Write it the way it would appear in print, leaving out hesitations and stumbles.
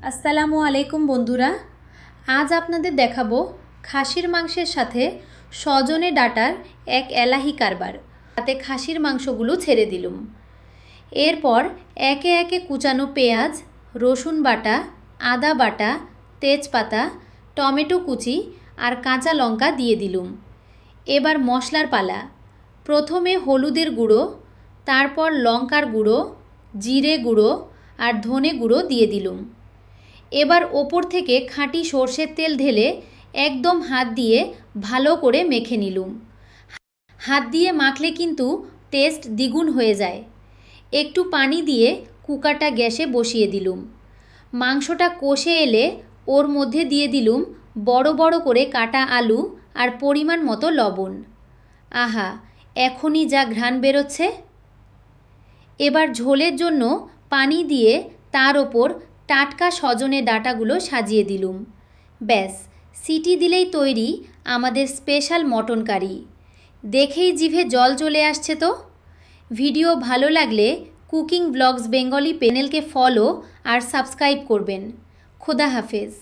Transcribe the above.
আসসালামু আলাইকুম বন্ধুরা, আজ আপনাদের দেখাবো খাসির মাংসের সাথে সজনে ডাঁটার এক এলাহি কারবার। তাতে খাসির মাংসগুলো ছেড়ে দিলুম। এরপর একে একে কুচানো পেঁয়াজ, রসুন বাটা, আদা বাটা, তেজপাতা, টমেটো কুচি আর কাঁচা লঙ্কা দিয়ে দিলুম। এবার মশলার পালা। প্রথমে হলুদের গুঁড়ো, তারপর লঙ্কার গুঁড়ো, জিরে গুঁড়ো আর ধনে গুঁড়ো দিয়ে দিলুম। এবার ওপর থেকে খাঁটি সর্ষের তেল ঢেলে একদম হাত দিয়ে ভালো করে মেখে নিলুম। হাত দিয়ে মাখলে কিন্তু টেস্ট দ্বিগুণ হয়ে যায়। একটু পানি দিয়ে কুকারটা গ্যাসে বসিয়ে দিলুম। মাংসটা কষে এলে ওর মধ্যে দিয়ে দিলুম বড় বড় করে কাটা আলু আর পরিমাণ মতো লবণ। আহা, এখনই যা ঘ্রাণ বেরোচ্ছে! এবার ঝোলের জন্য পানি দিয়ে তার ওপর টাটকা সজনে ডাঁটাগুলো সাজিয়ে দিলুম। ব্যাস, সিটি দিলেই তৈরি আমাদের স্পেশাল মটন কারি। দেখেই জিভে জল চলে আসছে তো। ভিডিও ভালো লাগলে কুকিং ব্লগস বেঙ্গলি চ্যানেলকে ফলো আর সাবস্ক্রাইব করবেন। খোদা হাফেজ।